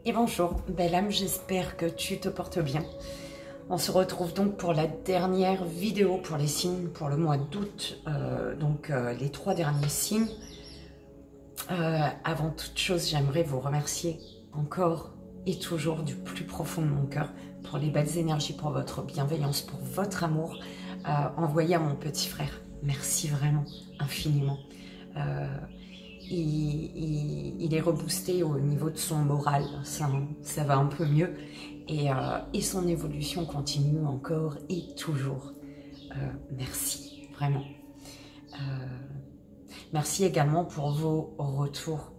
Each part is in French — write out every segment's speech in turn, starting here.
Et bonjour, belle âme, j'espère que tu te portes bien. On se retrouve donc pour la dernière vidéo pour les signes pour le mois d'août, les 3 derniers signes. Avant toute chose, j'aimerais vous remercier encore et toujours du plus profond de mon cœur pour les belles énergies, pour votre bienveillance, pour votre amour envoyé à mon petit frère. Merci vraiment, infiniment. Il est reboosté au niveau de son moral, ça va un peu mieux et son évolution continue encore et toujours. Merci, vraiment. Merci également pour vos retours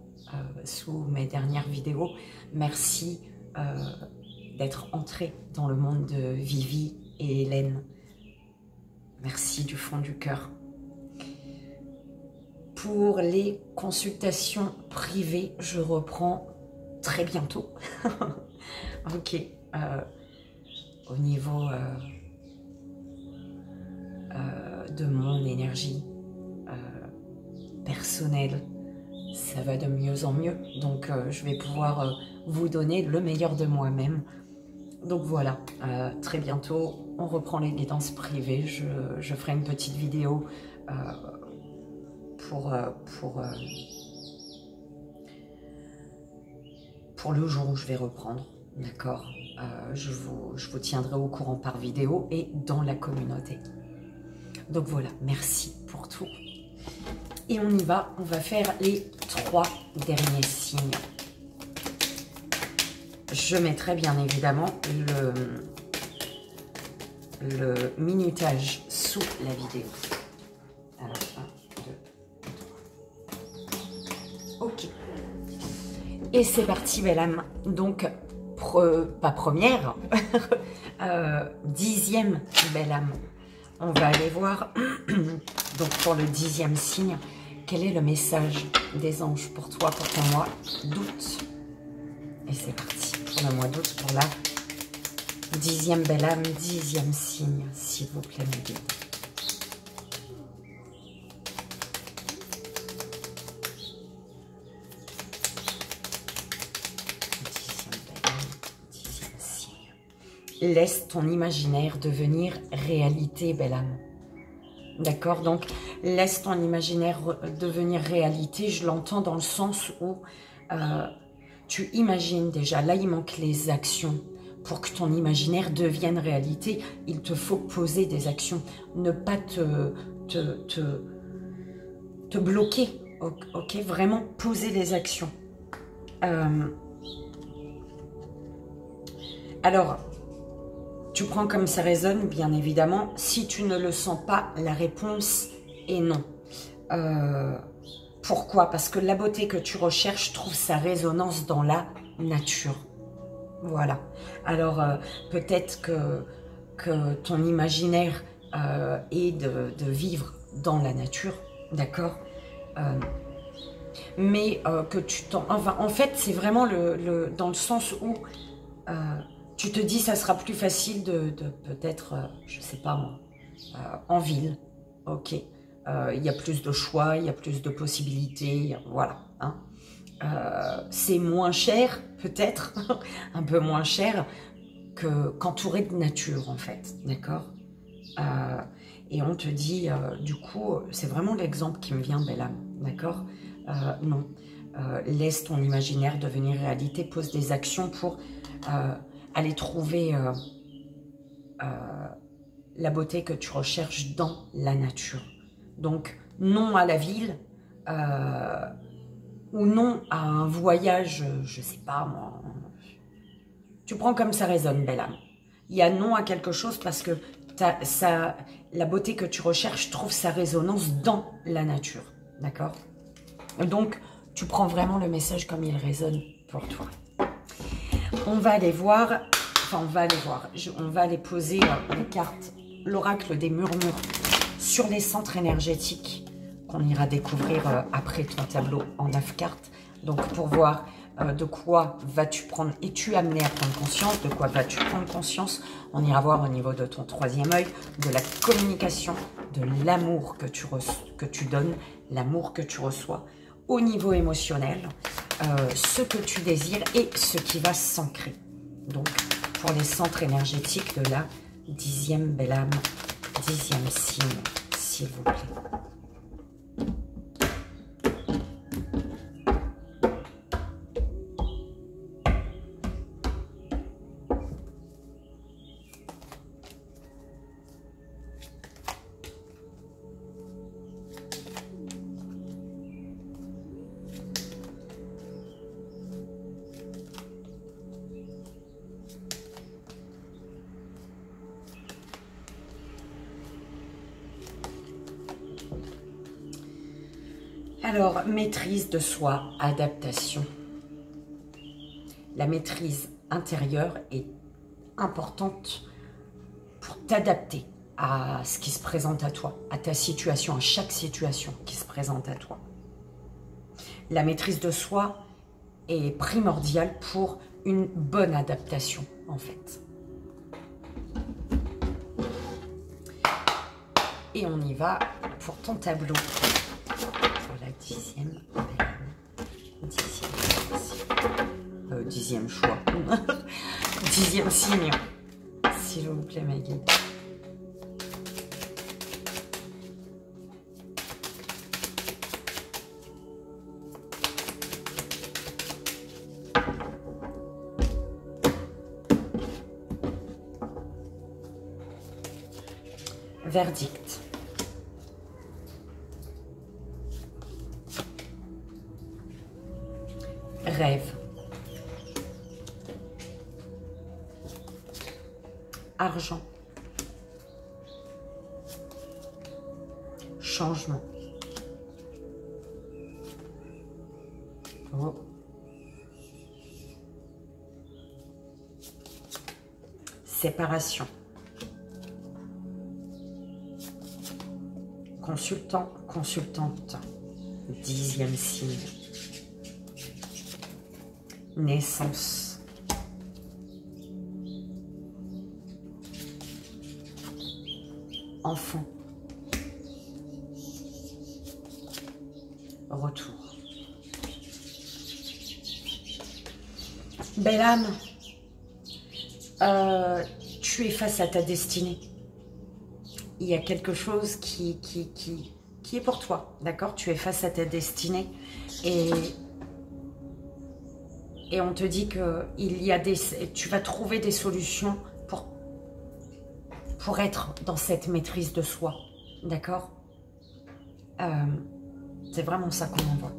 sous mes dernières vidéos. Merci d'être entré dans le monde de Vivi et Hélène. Merci du fond du cœur. Pour les consultations privées, je reprends très bientôt. Ok. Au niveau de mon énergie personnelle, ça va de mieux en mieux. Donc, je vais pouvoir vous donner le meilleur de moi-même. Donc voilà, très bientôt, on reprend les guidances privées. Je ferai une petite vidéo pour le jour où je vais reprendre, d'accord. Je vous tiendrai au courant par vidéo et dans la communauté. Donc voilà, merci pour tout. Et on y va, on va faire les 3 derniers signes. Je mettrai bien évidemment le minutage sous la vidéo. Alors, 1, 2, 3. Ok. Et c'est parti, belle âme. Donc, pas première, 10e belle âme. On va aller voir, donc pour le 10e signe, quel est le message des anges pour toi, pour ton mois d'août. Et c'est parti pour le mois d'août, pour la 10e belle âme, 10e signe, s'il vous plaît, mes guides. Laisse ton imaginaire devenir réalité, belle âme. D'accord? Donc, laisse ton imaginaire devenir réalité. Je l'entends dans le sens où tu imagines déjà. Là, il manque les actions. Pour que ton imaginaire devienne réalité, il te faut poser des actions. Ne pas te bloquer. Ok? Vraiment poser les actions. Alors, tu prends comme ça résonne, bien évidemment. Si tu ne le sens pas, la réponse est non. Pourquoi? Parce que la beauté que tu recherches trouve sa résonance dans la nature. Voilà. Alors, peut-être que ton imaginaire est de vivre dans la nature, d'accord? Mais que tu t'en... Enfin, en fait, c'est vraiment dans le sens où... tu te dis, ça sera plus facile de peut-être, je sais pas moi, en ville, ok. Il y a plus de choix, il y a plus de possibilités, voilà. Hein. C'est moins cher, peut-être, un peu moins cher qu'entouré de nature, en fait, d'accord. Et on te dit, du coup, c'est vraiment l'exemple qui me vient, belle âme, d'accord. Non, laisse ton imaginaire devenir réalité, pose des actions pour... aller trouver la beauté que tu recherches dans la nature. Donc, non à la ville, ou non à un voyage, je sais pas moi. Tu prends comme ça résonne, belle âme. Il y a non à quelque chose parce que la beauté que tu recherches trouve sa résonance dans la nature. D'accord? Donc, tu prends vraiment le message comme il résonne pour toi. On va aller voir, enfin on va aller poser les cartes, l'oracle des murmures sur les centres énergétiques qu'on ira découvrir après ton tableau en 9 cartes. Donc pour voir de quoi vas-tu prendre, es-tu amené à prendre conscience, de quoi vas-tu prendre conscience. On ira voir au niveau de ton 3e œil, de la communication, de l'amour que tu donnes, l'amour que tu reçois. au niveau émotionnel, ce que tu désires et ce qui va s'ancrer. Donc, pour les centres énergétiques de la 10e belle âme, 10e signe, s'il vous plaît. Alors, maîtrise de soi, adaptation. La maîtrise intérieure est importante pour t'adapter à ce qui se présente à toi, à ta situation, à chaque situation qui se présente à toi. La maîtrise de soi est primordiale pour une bonne adaptation, en fait. Et on y va pour ton tableau. La 10e, 10e choix, 10e signe, s'il vous plaît, ma guide. Verdict. Rêve. Argent. Changement. Oh. Séparation. Consultant, consultante. 10e signe. Naissance. Enfant. Retour. Belle âme, tu es face à ta destinée. Il y a quelque chose qui est pour toi, d'accord? Tu es face à ta destinée et on te dit que tu vas trouver des solutions pour être dans cette maîtrise de soi, d'accord? C'est vraiment ça qu'on envoie.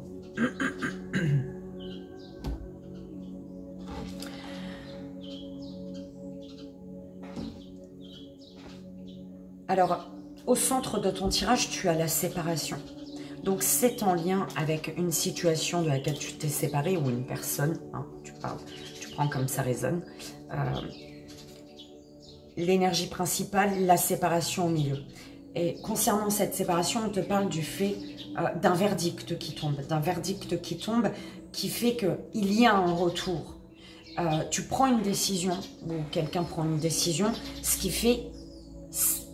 Alors, au centre de ton tirage, tu as la séparation. Donc, c'est en lien avec une situation de laquelle tu t'es séparé ou une personne. Hein, tu prends comme ça résonne. L'énergie principale, la séparation au milieu. Et concernant cette séparation, on te parle du fait d'un verdict qui tombe. D'un verdict qui tombe qui fait qu'il y a un retour. Tu prends une décision ou quelqu'un prend une décision, ce qui fait...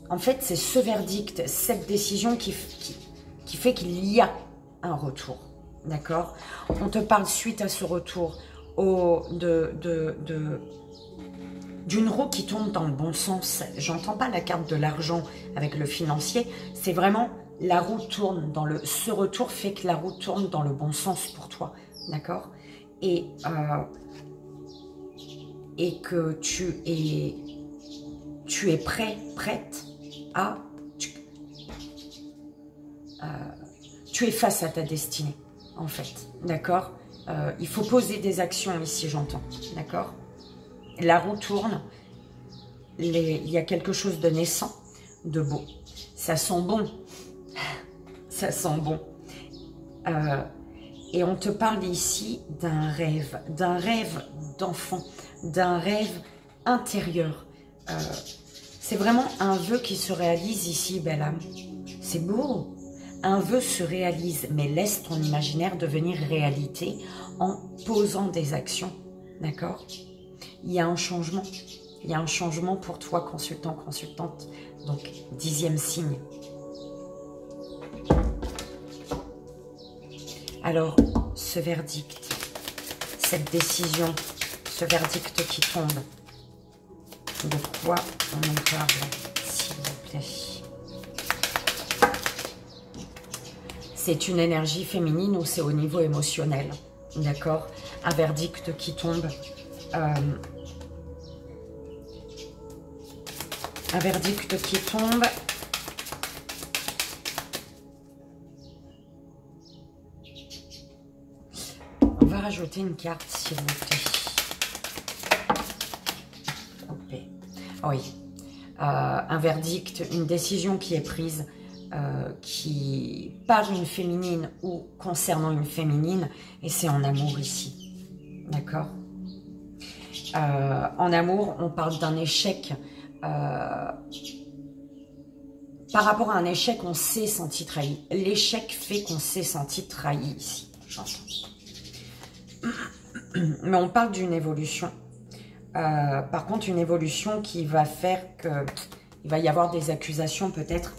En fait, c'est ce verdict, cette décision qui fait qu'il y a un retour, d'accord? On te parle suite à ce retour d'une roue qui tombe dans le bon sens. J'entends pas la carte de l'argent avec le financier, c'est vraiment la roue tourne ce retour fait que la roue tourne dans le bon sens pour toi, d'accord? Et que tu es prête à... tu es face à ta destinée, en fait, d'accord? Il faut poser des actions ici, j'entends, d'accord? La roue tourne, il y a quelque chose de naissant, de beau. Ça sent bon, ça sent bon. Et on te parle ici d'un rêve d'enfant, d'un rêve intérieur. C'est vraiment un vœu qui se réalise ici, belle âme. C'est beau. Un vœu se réalise, mais laisse ton imaginaire devenir réalité en posant des actions. D'accord? Il y a un changement. Il y a un changement pour toi, consultant, consultante. Donc, 10e signe. Alors, ce verdict, cette décision, ce verdict qui tombe, de quoi on en parle, s'il vous plaît? C'est une énergie féminine ou c'est au niveau émotionnel? D'accord? Un verdict qui tombe. Un verdict qui tombe. On va rajouter une carte, s'il vous plaît. Oui. Un verdict, une décision qui est prise qui par une féminine ou concernant une féminine, et c'est en amour ici. D'accord? En amour, on parle d'un échec. Par rapport à un échec, on s'est senti trahi. L'échec fait qu'on s'est senti trahi ici. J'entends. Mais on parle d'une évolution. Par contre, une évolution qui va faire que il va y avoir des accusations peut-être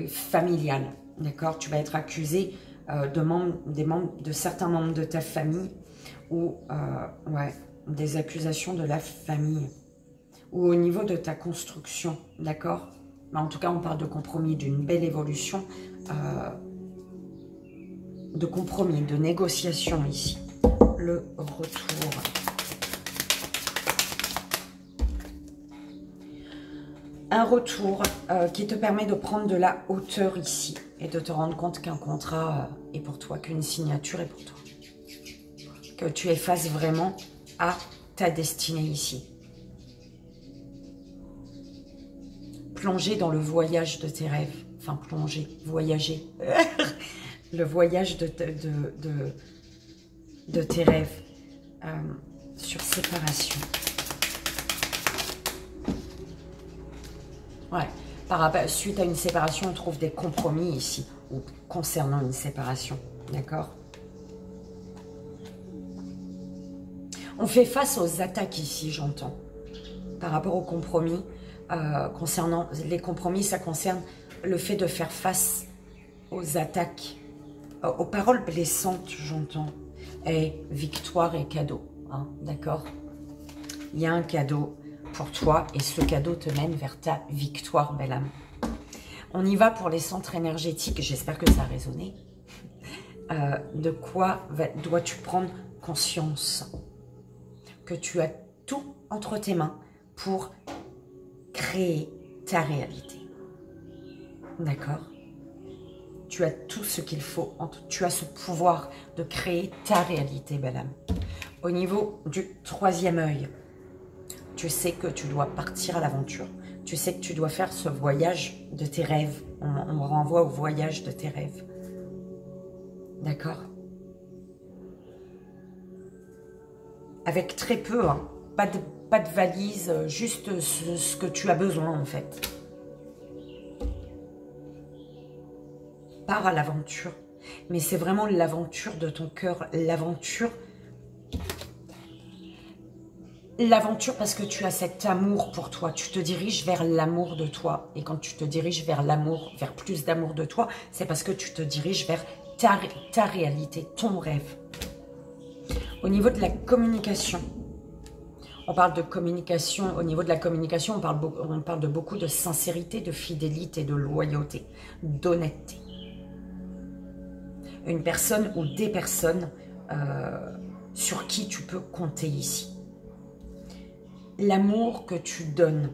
familiales. D'accord? Tu vas être accusé de certains membres de ta famille ou ouais, des accusations de la famille ou au niveau de ta construction. D'accord? En tout cas, on parle de compromis, d'une belle évolution, de compromis, de négociation ici. Le retour. Un retour qui te permet de prendre de la hauteur ici et de te rendre compte qu'un contrat est pour toi, qu'une signature est pour toi. Que tu es face vraiment à ta destinée ici. Plonger dans le voyage de tes rêves. Enfin, plonger, voyager. Le voyage de tes rêves. Sur séparation. Ouais. Suite à une séparation, on trouve des compromis ici. Ou concernant une séparation. D'accord? On fait face aux attaques ici, j'entends. Par rapport aux compromis. Concernant les compromis, ça concerne le fait de faire face aux attaques, aux paroles blessantes, j'entends. Et victoire et cadeau, hein, d'accord? Il y a un cadeau pour toi et ce cadeau te mène vers ta victoire, belle âme. On y va pour les centres énergétiques, j'espère que ça a résonné. De quoi dois-tu prendre conscience? Que tu as tout entre tes mains pour créer ta réalité. D'accord? Tu as tout ce qu'il faut. Tu as ce pouvoir de créer ta réalité, belle âme. Au niveau du troisième œil, tu sais que tu dois partir à l'aventure. Tu sais que tu dois faire ce voyage de tes rêves. On renvoie au voyage de tes rêves. D'accord? Avec très peu, hein. Pas de valise, juste ce que tu as besoin en fait. Pars à l'aventure. Mais c'est vraiment l'aventure de ton cœur. L'aventure parce que tu as cet amour pour toi. Tu te diriges vers l'amour de toi. Et quand tu te diriges vers l'amour, vers plus d'amour de toi, c'est parce que tu te diriges vers ta réalité, ton rêve. Au niveau de la communication, on parle de communication, au niveau de la communication, on parle de beaucoup de sincérité, de fidélité, de loyauté, d'honnêteté. Une personne ou des personnes sur qui tu peux compter ici. L'amour que tu donnes,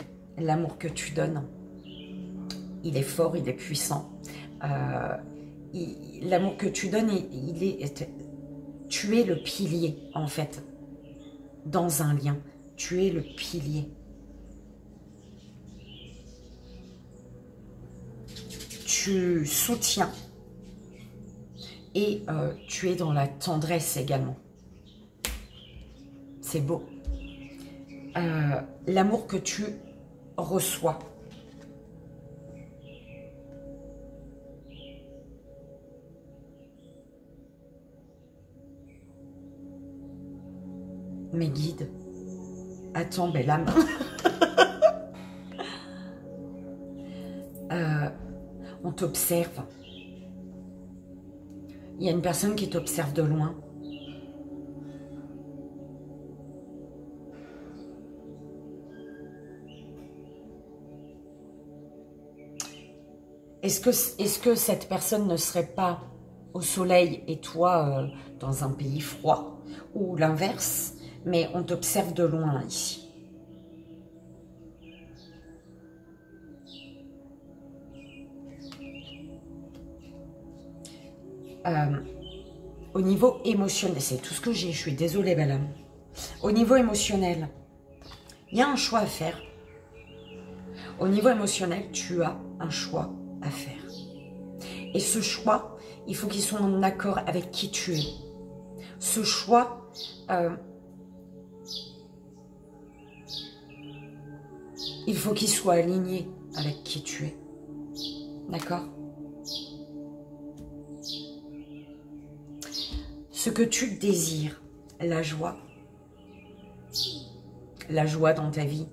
il est fort, il est puissant. L'amour que tu donnes, tu es le pilier en fait, dans un lien. Tu es le pilier. Tu soutiens et tu es dans la tendresse également. C'est beau. L'amour que tu reçois. Mes guides. Attends, belle âme. On t'observe. Il y a une personne qui t'observe de loin. Est-ce que cette personne ne serait pas au soleil et toi dans un pays froid, ou l'inverse, mais on t'observe de loin ici? Au niveau émotionnel, c'est tout ce que j'ai, je suis désolée belle âme. Au niveau émotionnel, il y a un choix à faire. Au niveau émotionnel, tu as un choix à faire. Et ce choix, il faut qu'il soit en accord avec qui tu es. Ce choix, il faut qu'il soit aligné avec qui tu es. D'accord? Ce que tu désires, la joie dans ta vie.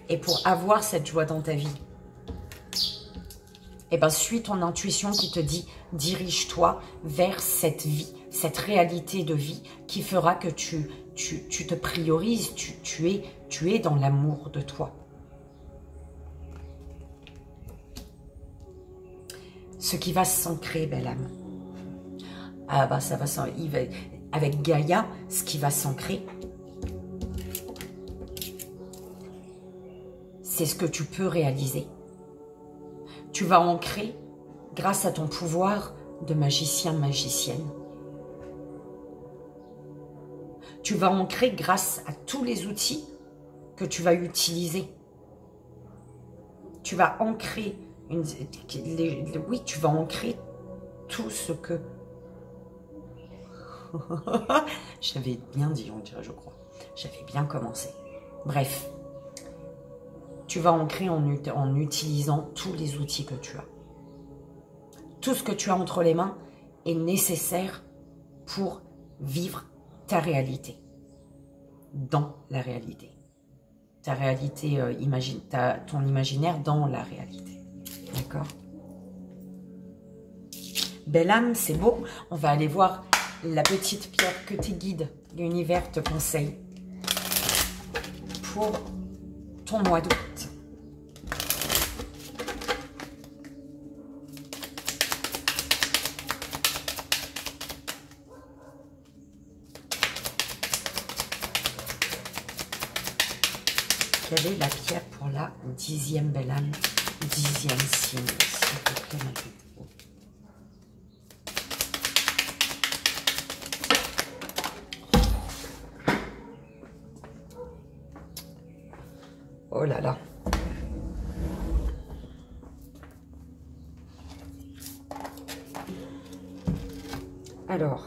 Et pour avoir cette joie dans ta vie, eh ben, suis ton intuition qui te dit, dirige-toi vers cette vie, cette réalité de vie qui fera que tu te priorises, tu es dans l'amour de toi. Ce qui va s'ancrer, belle âme. Ah bah ça va s'ancrer. Avec Gaïa, ce qui va s'ancrer, c'est ce que tu peux réaliser. Tu vas ancrer grâce à ton pouvoir de magicien, magicienne. Tu vas ancrer grâce à tous les outils que tu vas utiliser. Tu vas ancrer, oui, tu vas ancrer tout ce que... J'avais bien dit, on dirait, je crois. J'avais bien commencé. Bref. Tu vas ancrer en utilisant tous les outils que tu as. Tout ce que tu as entre les mains est nécessaire pour vivre ta réalité. Dans la réalité. Ta réalité, ton imaginaire dans la réalité. D'accord? Belle âme, c'est beau. On va aller voir la petite pierre que tes guides, l'univers te conseille pour ton mois d'août. Quelle est la pierre pour la 10e belle âme, 10e signe, s'il vous plaît, ma guide? Oh là là. Alors,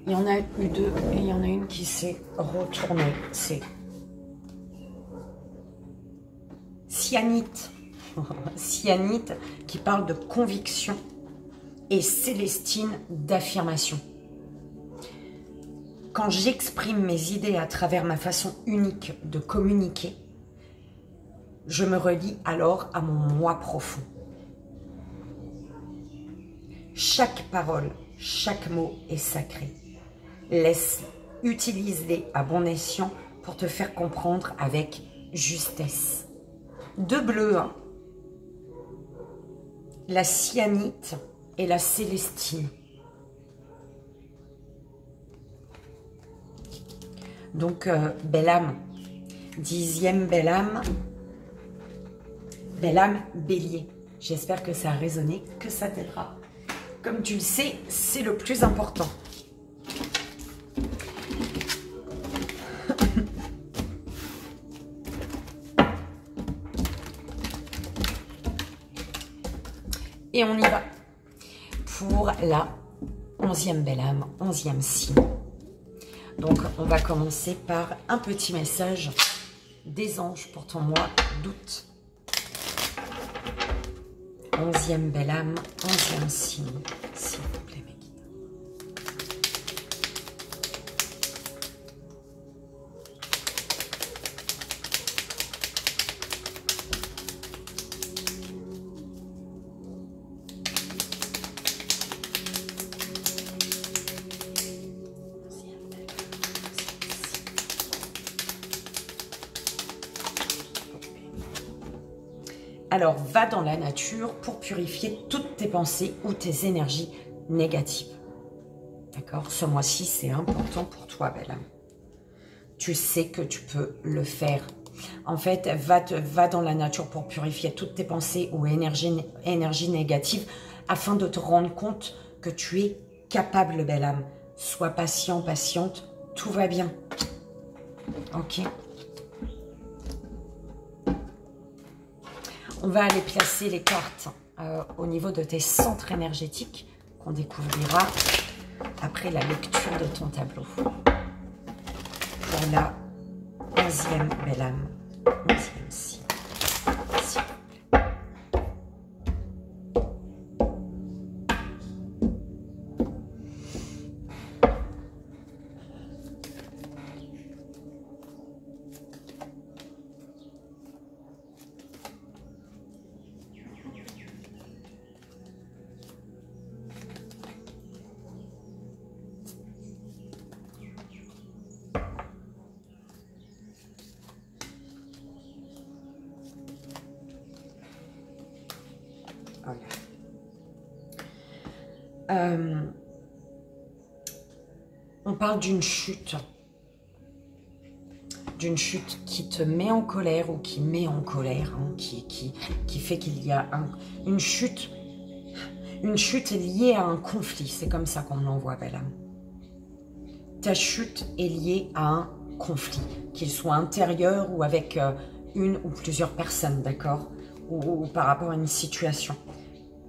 il y en a eu deux et il y en a une qui s'est retournée. C'est Cyanite. Cyanite qui parle de conviction et Célestine d'affirmation. Quand j'exprime mes idées à travers ma façon unique de communiquer, je me relie alors à mon moi profond. Chaque parole, chaque mot est sacré. Utilise-les à bon escient pour te faire comprendre avec justesse. Deux bleus, hein. La cyanite et la célestine. Donc, belle âme, 10e belle âme bélier. J'espère que ça a résonné, que ça t'aidera. Comme tu le sais, c'est le plus important. Et on y va pour la 11e belle âme, 11e signe. Donc, on va commencer par un petit message des anges pour ton mois d'août. 11e belle âme, 11e signe, s'il vous plaît, mes guides. Alors, va dans la nature pour purifier toutes tes pensées ou tes énergies négatives. D'accord? Ce mois-ci, c'est important pour toi, belle âme. Tu sais que tu peux le faire. En fait, va dans la nature pour purifier toutes tes pensées ou énergies négatives afin de te rendre compte que tu es capable, belle âme. Sois patient, patiente, tout va bien. Ok? On va aller placer les cartes au niveau de tes centres énergétiques qu'on découvrira après la lecture de ton tableau. Pour la 11e belle âme, 11e signe. S'il vous plaît. On parle d'une chute qui te met en colère ou qui met en colère, hein, qui fait qu'il y a une chute liée à un conflit, c'est comme ça qu'on me l'envoie, belle âme. Ta chute est liée à un conflit, qu'il soit intérieur ou avec une ou plusieurs personnes, d'accord, ou par rapport à une situation.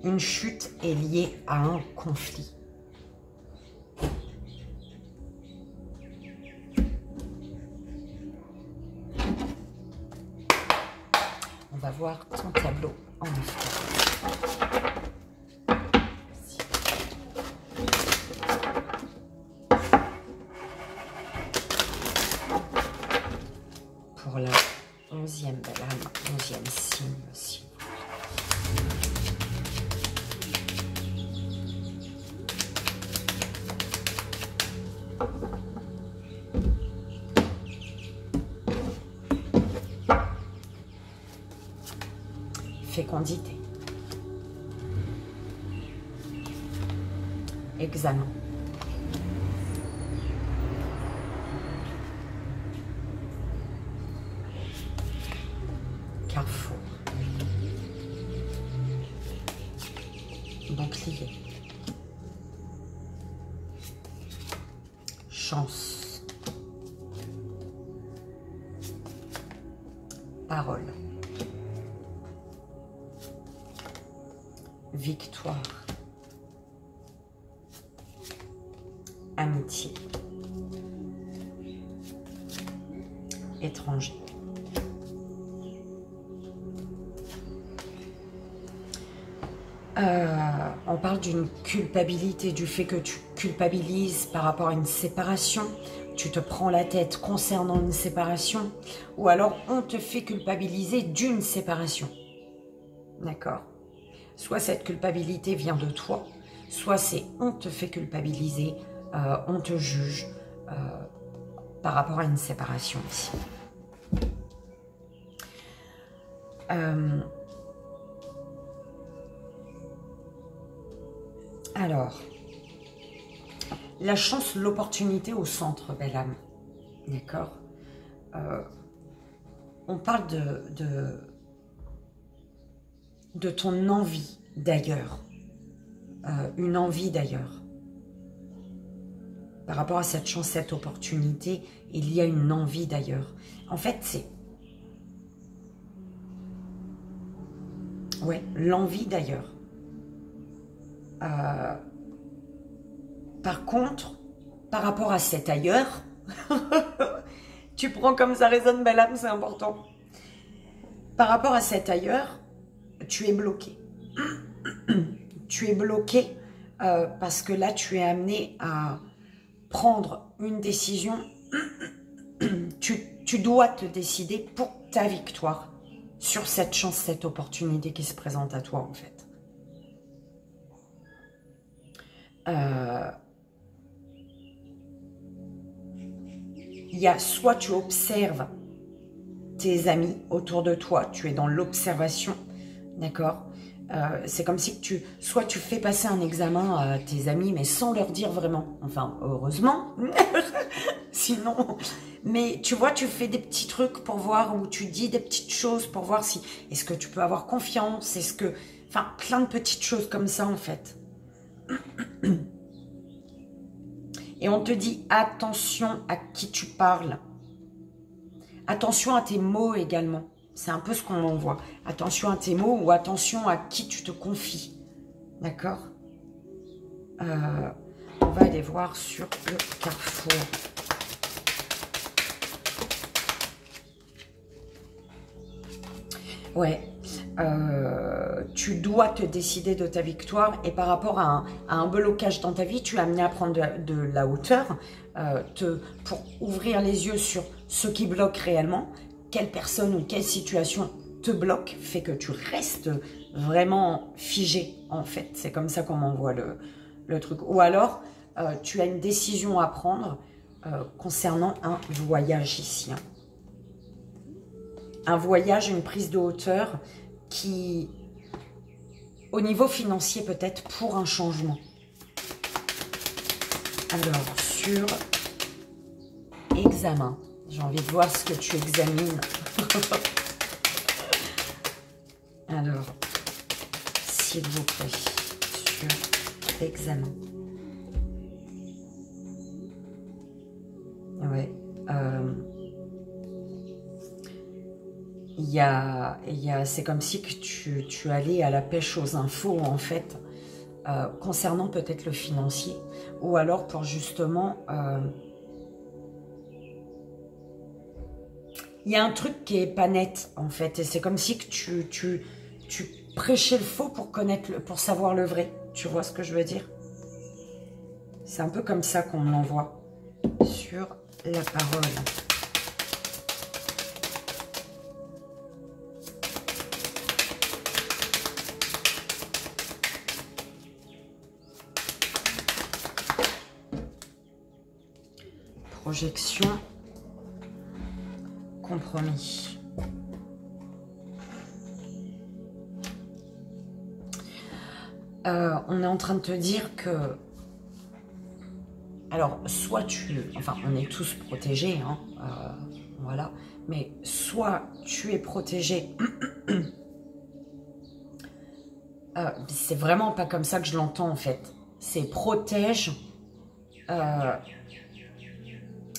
Une chute est liée à un conflit. On va voir ton tableau en effet. Pour la 11e belle âme, 11e signe aussi. Fécondité. Examen. Carrefour. Bouclier. Chance. Parole. Victoire. Amitié. Étranger. On parle d'une culpabilité, du fait que tu culpabilises par rapport à une séparation, tu te prends la tête concernant une séparation, ou alors on te fait culpabiliser d'une séparation. D'accord? Soit cette culpabilité vient de toi, soit c'est on te fait culpabiliser, on te juge par rapport à une séparation ici. Alors, la chance, l'opportunité au centre, belle âme. D'accord? On parle de ton envie d'ailleurs. Une envie d'ailleurs. Par rapport à cette chance, cette opportunité, il y a une envie d'ailleurs. En fait, c'est... Ouais, l'envie d'ailleurs. Par contre, par rapport à cet ailleurs, tu prends comme ça résonne, belle âme, c'est important. Par rapport à cet ailleurs, tu es bloqué. Tu es bloqué parce que là, tu es amené à prendre une décision. Tu dois te décider pour ta victoire sur cette chance, cette opportunité qui se présente à toi, en fait. Il y a soit tu observes tes amis autour de toi, tu es dans l'observation, D'accord? C'est comme si soit tu fais passer un examen à tes amis, mais sans leur dire vraiment. Enfin, heureusement. Sinon, mais tu vois, tu fais des petits trucs pour voir, ou tu dis des petites choses pour voir si, est-ce que tu peux avoir confiance, est-ce que, enfin, plein de petites choses comme ça, en fait. Et on te dit, attention à qui tu parles. Attention à tes mots également. C'est un peu ce qu'on m'envoie. Attention à tes mots ou attention à qui tu te confies. D'accord? On va aller voir sur le carrefour. Ouais. Tu dois te décider de ta victoire. Et par rapport à un blocage dans ta vie, tu es amené à prendre de la hauteur pour ouvrir les yeux sur ce qui bloque réellement. Quelle personne ou quelle situation te bloque, fait que tu restes vraiment figé, en fait. C'est comme ça qu'on m'envoie le truc. Ou alors, tu as une décision à prendre concernant un voyage ici. Hein. Un voyage, une prise de hauteur qui, au niveau financier peut-être, pour un changement. Alors, sur examen. J'ai envie de voir ce que tu examines. Alors, s'il vous plaît, sur examen. Ouais. C'est comme si que tu allais à la pêche aux infos, en fait, concernant peut-être le financier. Ou alors pour justement... il y a un truc qui est pas net, en fait. Et c'est comme si que tu prêchais le faux pour pour savoir le vrai. Tu vois ce que je veux dire? C'est un peu comme ça qu'on me l'envoie sur la parole. Projection. Compromis. On est en train de te dire que... Alors, soit enfin, on est tous protégés, hein, voilà. Mais soit tu es protégé... c'est vraiment pas comme ça que je l'entends, en fait. C'est protège...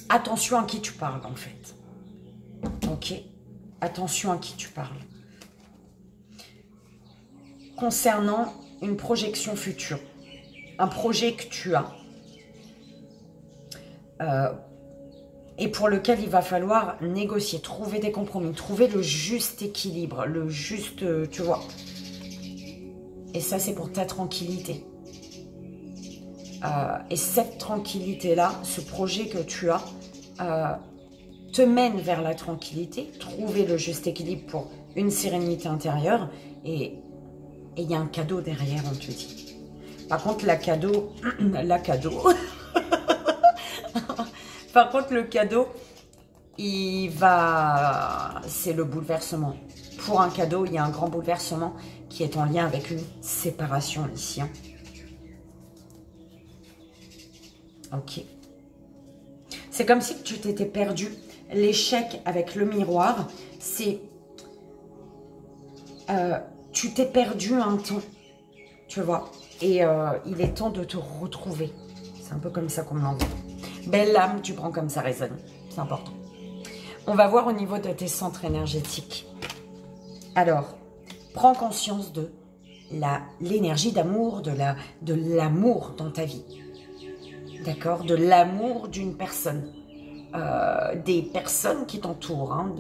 attention à qui tu parles, en fait. Ok, attention à qui tu parles. Concernant une projection future, un projet que tu as, et pour lequel il va falloir négocier, trouver des compromis, trouver le juste équilibre, le juste, tu vois. Et ça, c'est pour ta tranquillité. Et cette tranquillité-là, ce projet que tu as, te mène vers la tranquillité, trouver le juste équilibre pour une sérénité intérieure, et il y a un cadeau derrière, on te dit. Par contre, par contre, le cadeau, c'est le bouleversement. Pour un cadeau, il y a un grand bouleversement qui est en lien avec une séparation ici. Hein. Ok. C'est comme si tu t'étais perdu. L'échec avec le miroir, c'est... tu t'es perdu un temps, tu vois. Et il est temps de te retrouver. C'est un peu comme ça qu'on me l'envoie. Belle âme, tu prends comme ça résonne. C'est important. On va voir au niveau de tes centres énergétiques. Alors, prends conscience de l'énergie d'amour, de l'amour dans ta vie. D'accord? De l'amour d'une personne. Des personnes qui t'entourent, hein,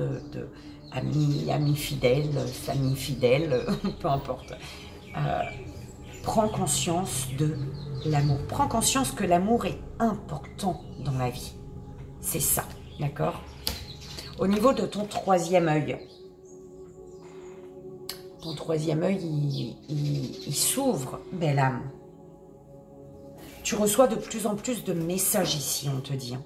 amis fidèles, famille fidèle, peu importe. Prends conscience de l'amour. Prends conscience que l'amour est important dans la vie. C'est ça, d'accord? Au niveau de ton troisième œil, ton troisième œil, il s'ouvre, belle âme. Tu reçois de plus en plus de messages ici, on te dit.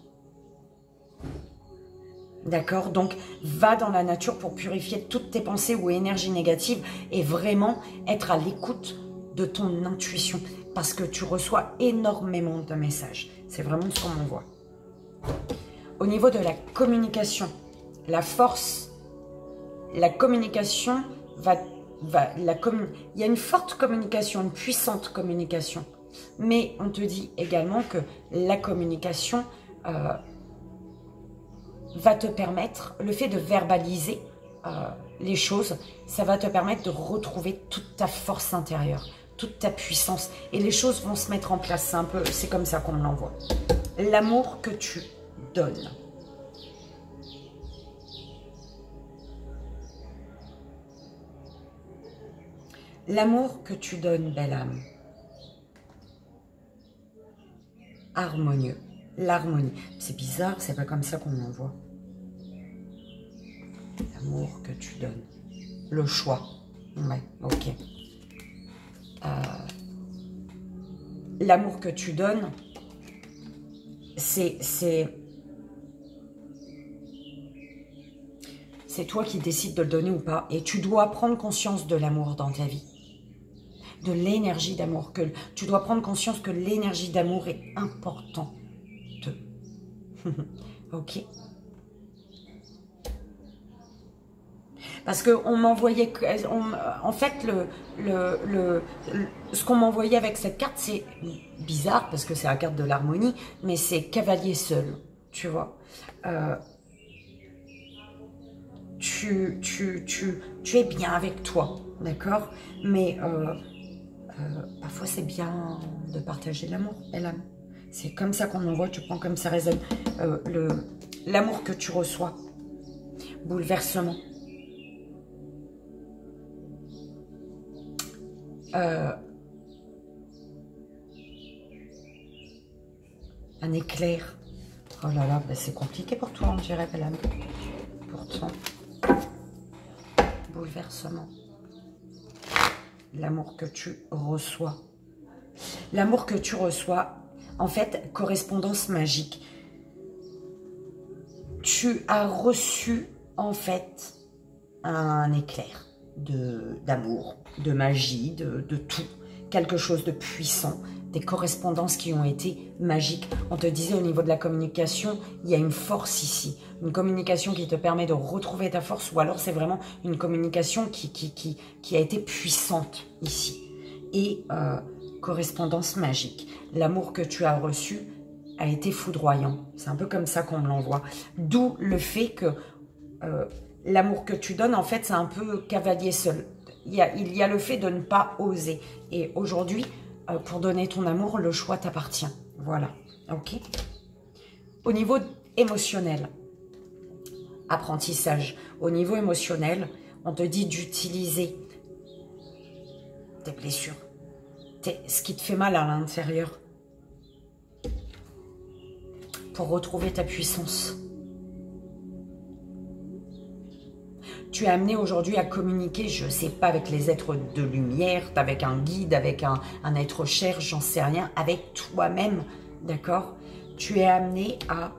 D'accord? Donc, va dans la nature pour purifier toutes tes pensées ou énergies négatives et vraiment être à l'écoute de ton intuition parce que tu reçois énormément de messages. C'est vraiment ce qu'on m'envoie. Au niveau de la communication, la force, la communication il y a une forte communication, une puissante communication. Mais on te dit également que la communication va te permettre, le fait de verbaliser les choses, ça va te permettre de retrouver toute ta force intérieure, toute ta puissance. Et les choses vont se mettre en place. C'est comme ça qu'on me l'envoie. L'amour que tu donnes. L'amour que tu donnes, belle âme. Harmonieux. L'harmonie. C'est bizarre, c'est pas comme ça qu'on m'envoie. L'amour que tu donnes. Le choix. Ouais, ok. L'amour que tu donnes, c'est toi qui décides de le donner ou pas. Et tu dois prendre conscience de l'amour dans ta vie. De l'énergie d'amour. Tu dois prendre conscience que l'énergie d'amour est importante. Ok. Parce qu'on m'envoyait... En fait, ce qu'on m'envoyait avec cette carte, c'est bizarre, parce que c'est la carte de l'harmonie, mais c'est cavalier seul, tu vois. Tu es bien avec toi, d'accord? Mais parfois, c'est bien de partager l'amour, belle âme. C'est comme ça qu'on m'envoie, tu prends comme ça résonne. L'amour que tu reçois. Bouleversement. Un éclair. Oh là là, bah c'est compliqué pour toi, on dirait, belle âme. Pourtant, bouleversement. L'amour que tu reçois. L'amour que tu reçois, en fait, correspondance magique. Tu as reçu, en fait, un éclair d'amour, de magie, de tout. Quelque chose de puissant. Des correspondances qui ont été magiques. On te disait au niveau de la communication, il y a une force ici. Une communication qui te permet de retrouver ta force, ou alors c'est vraiment une communication qui a été puissante ici. Et correspondance magique. L'amour que tu as reçu a été foudroyant. C'est un peu comme ça qu'on me l'envoie. D'où le fait que l'amour que tu donnes, en fait, c'est un peu cavalier seul. Il y a le fait de ne pas oser. Et aujourd'hui, pour donner ton amour, le choix t'appartient. Voilà, ok. Au niveau émotionnel, apprentissage. Au niveau émotionnel, on te dit d'utiliser tes blessures, ce qui te fait mal à l'intérieur, pour retrouver ta puissance. Tu es amené aujourd'hui à communiquer, je ne sais pas, avec les êtres de lumière, avec un guide, avec un être cher, j'en sais rien, avec toi-même, d'accord? Tu es amené à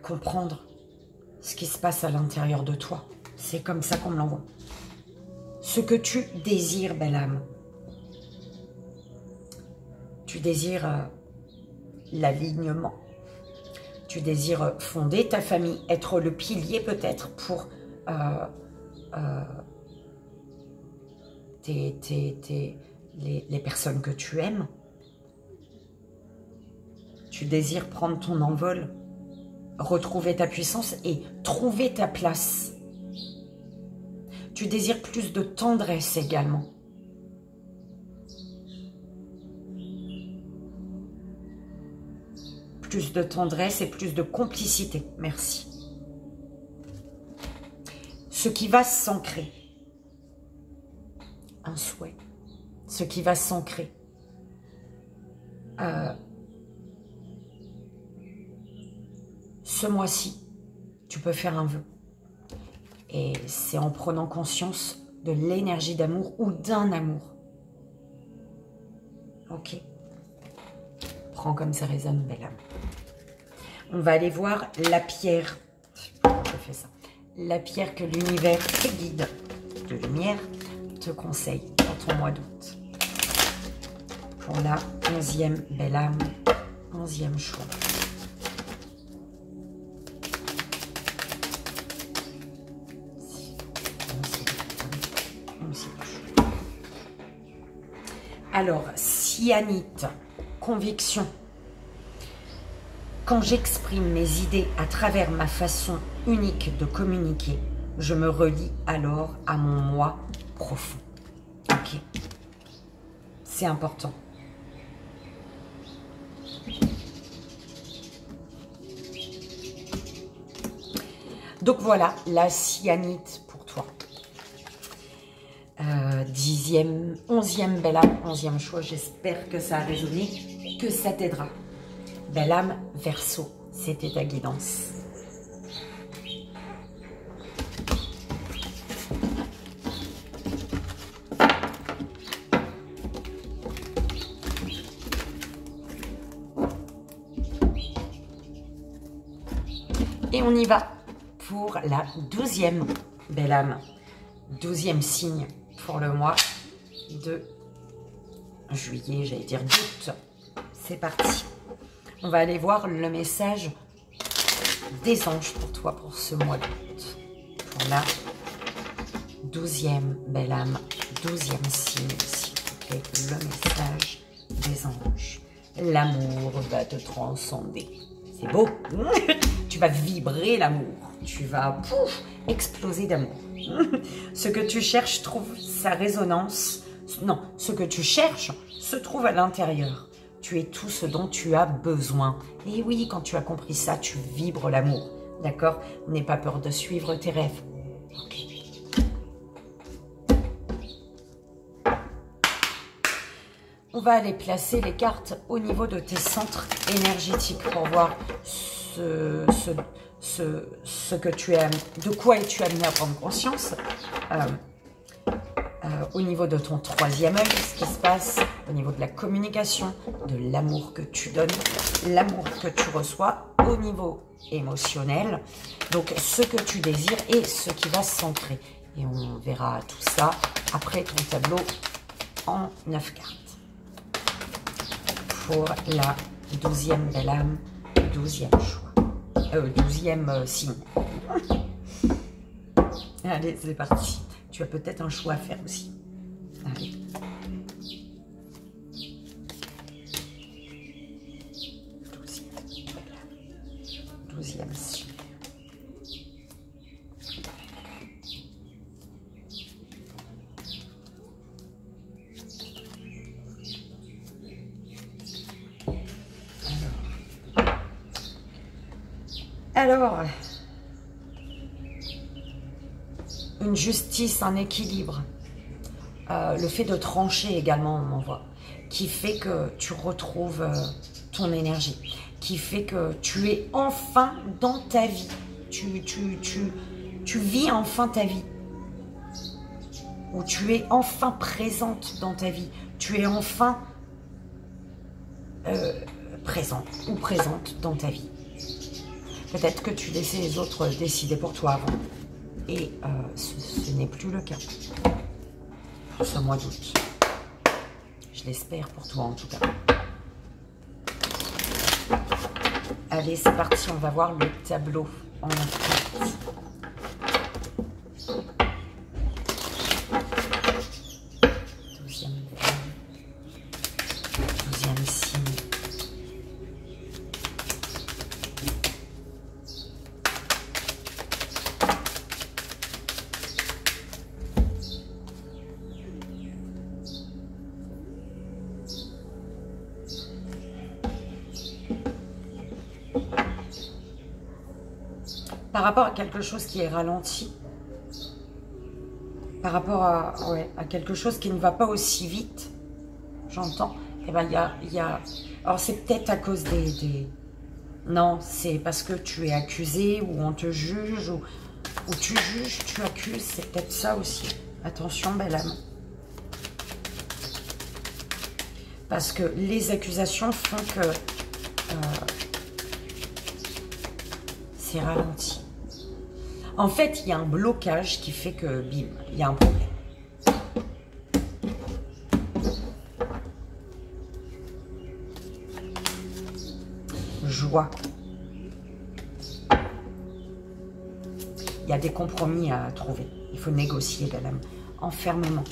comprendre ce qui se passe à l'intérieur de toi. C'est comme ça qu'on me l'envoie. Ce que tu désires, belle âme. Tu désires l'alignement. Tu désires fonder ta famille, être le pilier peut-être pour les personnes que tu aimes. Tu désires prendre ton envol, retrouver ta puissance et trouver ta place. Tu désires plus de tendresse également. Plus de tendresse et plus de complicité. Merci. Ce qui va s'ancrer. Un souhait. Ce qui va s'ancrer. Ce mois-ci, tu peux faire un vœu. Et c'est en prenant conscience de l'énergie d'amour ou d'un amour. Ok. Prends comme ça résonne, belle âme. On va aller voir la pierre. Pourquoi je fais ça? La pierre que l'univers, tes guides de lumière, te conseille pour ton mois d'août. Pour la 11e belle âme, 11e choix. Alors, cyanite, conviction. Quand j'exprime mes idées à travers ma façon unique de communiquer, je me relie alors à mon moi profond. Ok. C'est important. Donc voilà, la cyanite pour toi. 11e belle âme, 11e choix. J'espère que ça a résonné, que ça t'aidera. Belle âme, Verseau, c'était ta guidance. Et on y va pour la 12e belle âme, 12e signe pour le mois de juillet, j'allais dire d'août. C'est parti. On va aller voir le message des anges pour toi pour ce mois d'août. Pour la 12e belle âme, 12e signe, s'il vous plaît, le message des anges. L'amour va te transcender. C'est beau. Tu vas vibrer l'amour. Tu vas exploser d'amour. Ce que tu cherches trouve sa résonance. Non, ce que tu cherches se trouve à l'intérieur. Tu es tout ce dont tu as besoin. Et oui, quand tu as compris ça, tu vibres l'amour. D'accord? N'aie pas peur de suivre tes rêves. Ok. On va aller placer les cartes au niveau de tes centres énergétiques pour voir ce que tu es, de quoi es-tu amené à prendre conscience. Au niveau de ton 3e œil, ce qui se passe au niveau de la communication, de l'amour que tu donnes, l'amour que tu reçois au niveau émotionnel, donc ce que tu désires et ce qui va s'ancrer. Et on verra tout ça après ton tableau en 9 cartes. Pour la 12e belle âme, 12e choix, 12e signe. Allez, c'est parti. Tu as peut-être un choix à faire aussi. Allez. Douzième signe. Alors, une justice, un équilibre, le fait de trancher également, on en voit, qui fait que tu retrouves ton énergie, qui fait que tu es enfin dans ta vie, tu vis enfin ta vie, ou tu es enfin présente dans ta vie, tu es enfin présent ou présente dans ta vie. Peut-être que tu laissais les autres décider pour toi avant. Et ce n'est plus le cas pour ce mois d'août. Je l'espère pour toi en tout cas. Allez, c'est parti, on va voir le tableau en 9 cartes. Douzième signe. Par rapport à quelque chose qui est ralenti, par rapport à quelque chose qui ne va pas aussi vite, j'entends, eh ben, il y a... Alors, c'est peut-être à cause des... Non, c'est parce que tu es accusé, ou on te juge, ou tu juges, tu accuses, c'est peut-être ça aussi. Attention, belle âme. Parce que les accusations font que c'est ralenti. En fait, il y a un blocage qui fait que, bim, il y a un problème. Joie. Il y a des compromis à trouver. Il faut négocier, belle âme. Enfermement.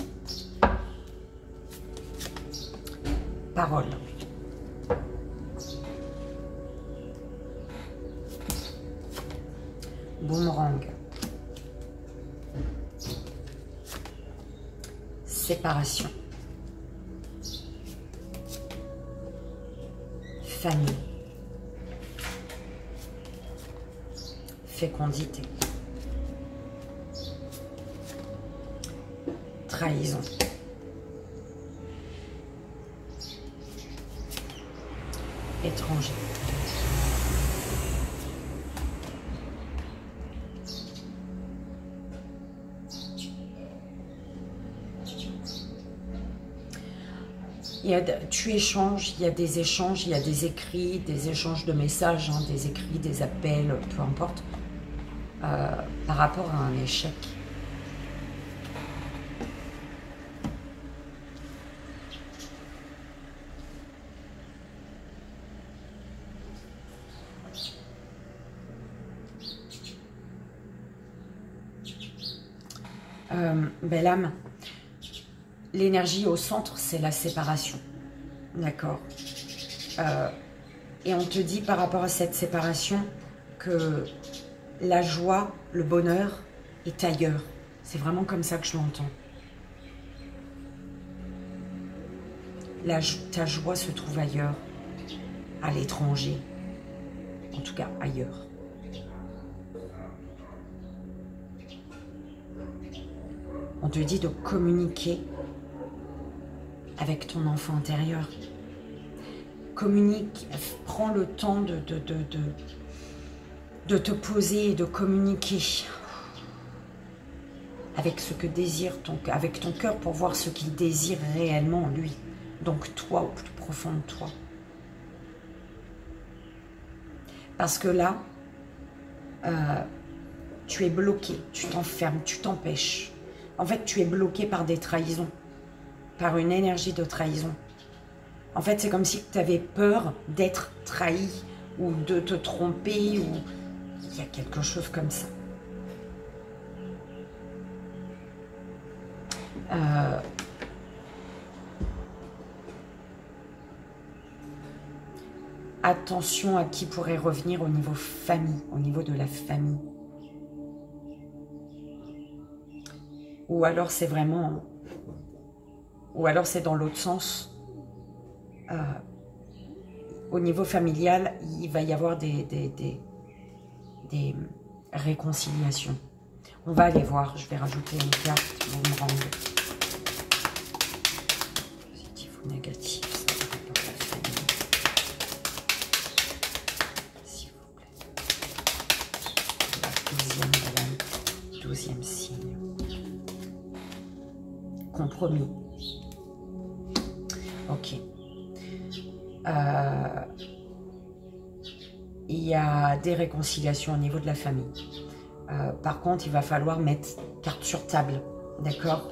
Parole. Boomerang. Séparation. Famille. Fécondité. Trahison. Étranger. Tu échanges, il y a des échanges, il y a des écrits, des échanges de messages, hein, des écrits, des appels, peu importe, par rapport à un échec. Belle âme, l'énergie au centre, c'est la séparation. D'accord. Et on te dit par rapport à cette séparation que la joie, le bonheur est ailleurs. C'est vraiment comme ça que je l'entends. Ta joie se trouve ailleurs, à l'étranger, en tout cas ailleurs. On te dit de communiquer avec ton enfant intérieur. Communique, prends le temps de te poser et de communiquer avec ce que désire avec ton cœur pour voir ce qu'il désire réellement lui. Donc toi, au plus profond de toi. Parce que là, tu es bloqué, tu t'enfermes, tu t'empêches. En fait, tu es bloqué par des trahisons, par une énergie de trahison. En fait, c'est comme si tu avais peur d'être trahi ou de te tromper, ou il y a quelque chose comme ça. Attention à qui pourrait revenir au niveau famille, au niveau de la famille. Ou alors c'est vraiment... Ou alors c'est dans l'autre sens. Au niveau familial, il va y avoir des réconciliations. On va aller voir. Je vais rajouter une carte boomerang. Positif ou négatif, ça va rapport à la famille. S'il vous plaît. La 12e signe. Compromis. Ok. Il y a des réconciliations au niveau de la famille. Par contre, il va falloir mettre carte sur table. D'accord.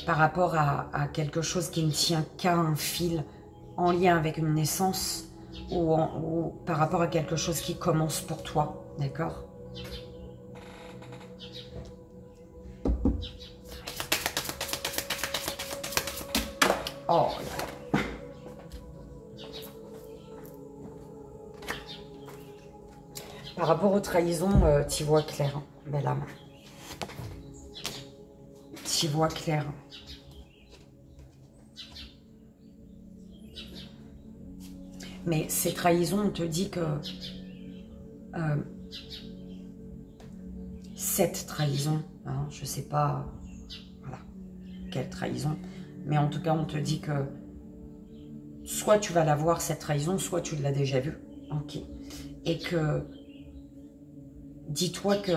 Par rapport à quelque chose qui ne tient qu'à un fil en lien avec une naissance ou par rapport à quelque chose qui commence pour toi. D'accord. Oh là là. Par rapport aux trahisons, t'y vois clair, hein, belle âme. T'y vois clair. Mais ces trahisons, on te dit que cette trahison, hein, je ne sais pas voilà, quelle trahison, mais en tout cas, on te dit que soit tu vas la voir, cette trahison, soit tu l'as déjà vue. Ok. Et que, dis-toi que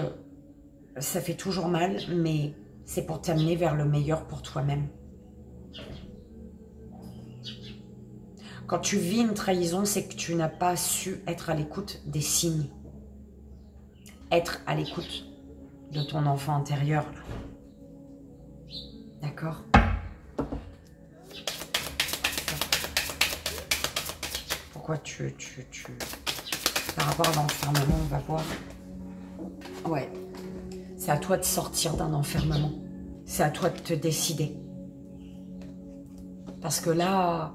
ça fait toujours mal, mais c'est pour t'amener vers le meilleur pour toi-même. Quand tu vis une trahison, c'est que tu n'as pas su être à l'écoute des signes. Être à l'écoute de ton enfant intérieur. D'accord ? Pourquoi par rapport à l'enfermement, on va voir. Ouais. C'est à toi de sortir d'un enfermement. C'est à toi de te décider. Parce que là,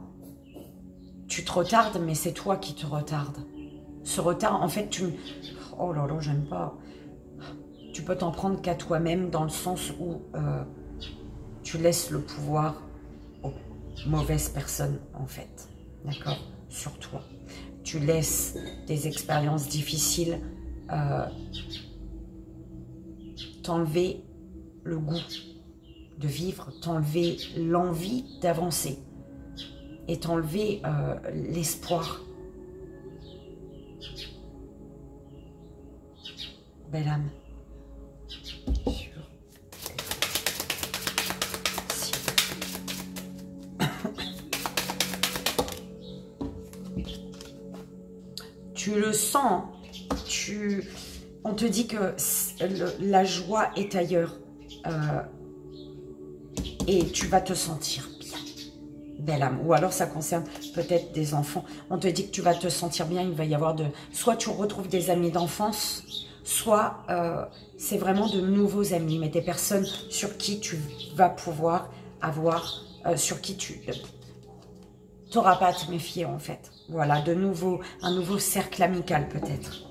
tu te retardes, mais c'est toi qui te retardes. Ce retard, en fait, oh là là, j'aime pas. Tu peux t'en prendre qu'à toi-même dans le sens où tu laisses le pouvoir aux mauvaises personnes, en fait. D'accord ? Sur toi. Tu laisses des expériences difficiles t'enlever le goût de vivre, t'enlever l'envie d'avancer et t'enlever l'espoir. Belle âme. Tu le sens, on te dit que la joie est ailleurs et tu vas te sentir bien, belle âme. Ou alors ça concerne peut-être des enfants. On te dit que tu vas te sentir bien, il va y avoir soit tu retrouves des amis d'enfance, soit c'est vraiment de nouveaux amis, mais des personnes sur qui tu vas pouvoir avoir, sur qui tu n'auras pas à te méfier en fait. Voilà, un nouveau cercle amical peut-être.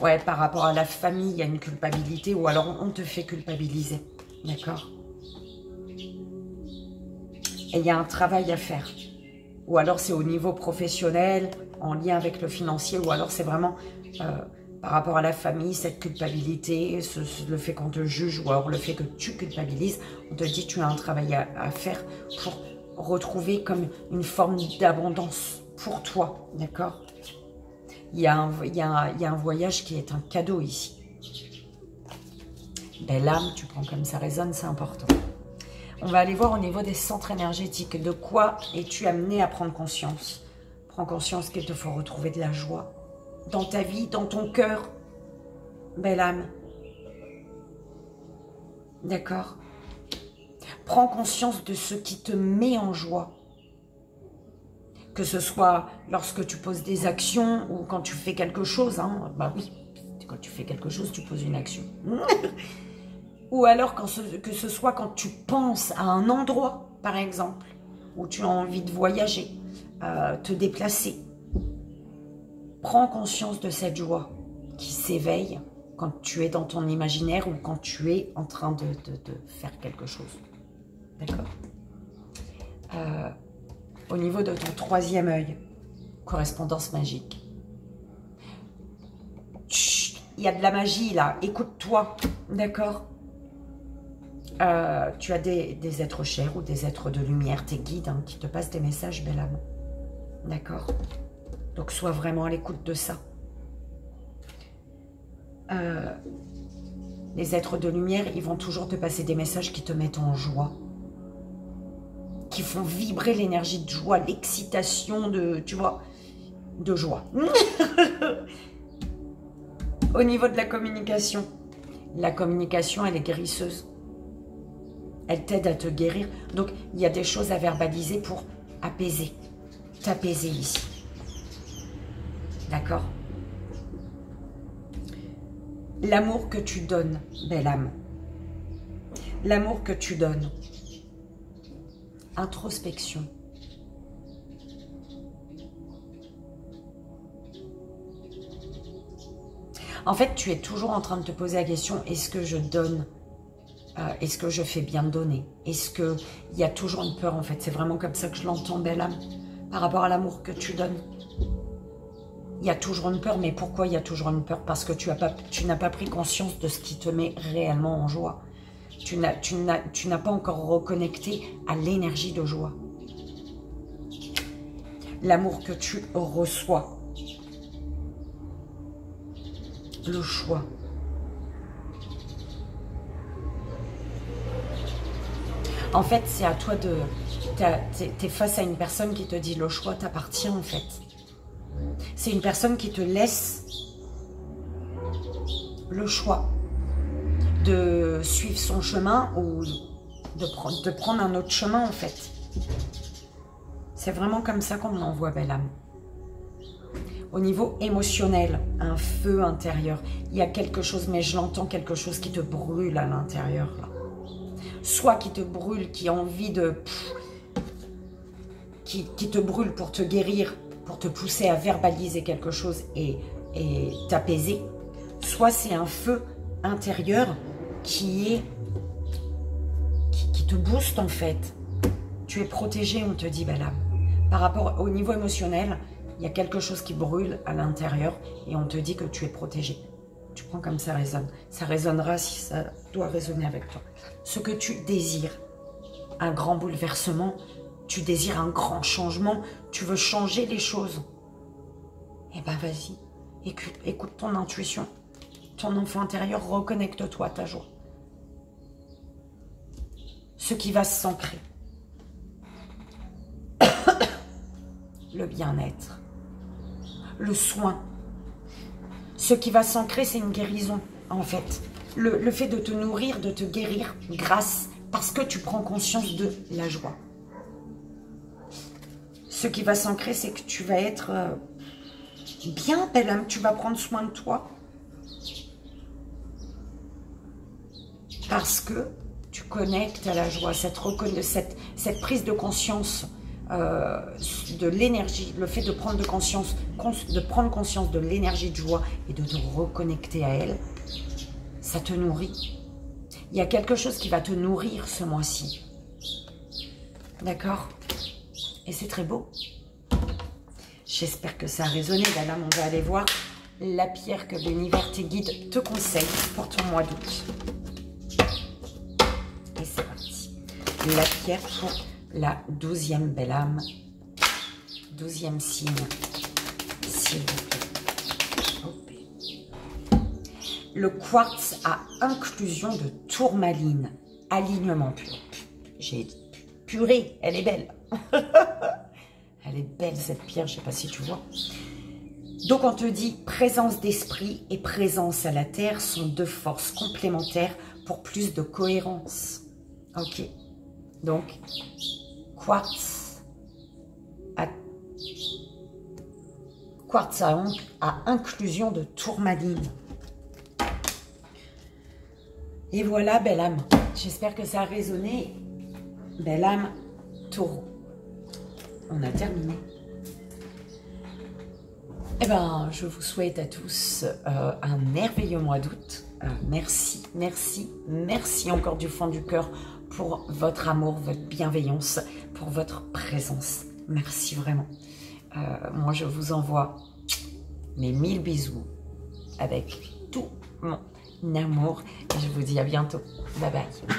Ouais, par rapport à la famille, il y a une culpabilité ou alors on te fait culpabiliser. D'accord ? Et il y a un travail à faire. Ou alors c'est au niveau professionnel, en lien avec le financier, ou alors c'est vraiment par rapport à la famille, cette culpabilité, le fait qu'on te juge, ou alors le fait que tu culpabilises, on te dit que tu as un travail à faire pour retrouver comme une forme d'abondance pour toi, d'accord ? Il y a un voyage qui est un cadeau ici. Belle âme, tu prends comme ça résonne, c'est important. On va aller voir au niveau des centres énergétiques. De quoi es-tu amené à prendre conscience? Prends conscience qu'il te faut retrouver de la joie dans ta vie, dans ton cœur. Belle âme. D'accord? Prends conscience de ce qui te met en joie. Que ce soit lorsque tu poses des actions ou quand tu fais quelque chose. Hein, bah oui, quand tu fais quelque chose, tu poses une action. Ou alors que ce soit quand tu penses à un endroit, par exemple, où tu as envie de voyager, te déplacer. Prends conscience de cette joie qui s'éveille quand tu es dans ton imaginaire ou quand tu es en train de faire quelque chose. D'accord? Au niveau de ton troisième œil, correspondance magique. Chut, il y a de la magie là, écoute-toi, d'accord? Tu as des êtres chers ou des êtres de lumière, tes guides, qui te passent des messages, belle âme. D'accord? Donc, sois vraiment à l'écoute de ça. Les êtres de lumière, ils vont toujours te passer des messages qui te mettent en joie. Qui font vibrer l'énergie de joie, l'excitation tu vois, de joie. Au niveau de la communication, elle est guérisseuse. Elle t'aide à te guérir. Donc, il y a des choses à verbaliser pour apaiser, t'apaiser ici. D'accord? L'amour que tu donnes, belle âme. L'amour que tu donnes. Introspection. En fait, tu es toujours en train de te poser la question, est-ce que je donne? Est-ce que je fais bien donner? Est-ce qu'il y a toujours une peur en fait? C'est vraiment comme ça que je l'entends, belle âme, par rapport à l'amour que tu donnes. Il y a toujours une peur, mais pourquoi il y a toujours une peur? Parce que tu n'as pas pris conscience de ce qui te met réellement en joie. Tu n'as pas encore reconnecté à l'énergie de joie. L'amour que tu reçois. Le choix. En fait, c'est à toi de... T'es face à une personne qui te dit le choix t'appartient en fait. C'est une personne qui te laisse le choix de suivre son chemin ou de prendre un autre chemin en fait. C'est vraiment comme ça qu'on l'envoie, belle âme. Au niveau émotionnel, un feu intérieur. Il y a quelque chose, mais je l'entends, quelque chose qui te brûle à l'intérieur. Soit qui te brûle, qui a envie de... Qui te brûle pour te guérir, pour te pousser à verbaliser quelque chose et t'apaiser. Soit c'est un feu intérieur qui te booste en fait. Tu es protégé, on te dit, belle âme. Par rapport au niveau émotionnel, il y a quelque chose qui brûle à l'intérieur et on te dit que tu es protégé. Tu prends comme ça résonne. Ça résonnera si ça doit résonner avec toi. Ce que tu désires, un grand bouleversement, tu désires un grand changement, tu veux changer les choses. Eh ben vas-y, écoute ton intuition. Ton enfant intérieur, reconnecte-toi à ta joie. Ce qui va s'ancrer. Le bien-être. Le soin. Ce qui va s'ancrer, c'est une guérison, en fait. Le fait de te nourrir, de te guérir parce que tu prends conscience de la joie. Ce qui va s'ancrer, c'est que tu vas être bien, belle âme. Tu vas prendre soin de toi. Parce que tu connectes à la joie, cette prise de conscience de l'énergie, le fait de prendre conscience de l'énergie de joie et de te reconnecter à elle, ça te nourrit. Il y a quelque chose qui va te nourrir ce mois-ci. D'accord? Et c'est très beau. J'espère que ça a résonné. Là, on va aller voir la pierre que l'univers, tes guides te conseillent pour ton mois d'août. Et c'est parti. La pierre pour la 12e belle âme. 12e signe. S'il vous plaît. Le quartz à inclusion de tourmaline. Alignement pur. J'ai dit purée, elle est belle. Elle est belle cette pierre, je ne sais pas si tu vois. Donc on te dit présence d'esprit et présence à la terre sont deux forces complémentaires pour plus de cohérence. Ok. Donc quartz à inclusion de tourmaline. Et voilà, belle âme. J'espère que ça a résonné. Belle âme, taureau. On a terminé. Eh ben, je vous souhaite à tous un merveilleux mois d'août. Merci, merci, merci encore du fond du cœur pour votre amour, votre bienveillance, pour votre présence. Merci vraiment. Moi, je vous envoie mes 1000 bisous avec tout mon amour. Et je vous dis à bientôt. Bye bye.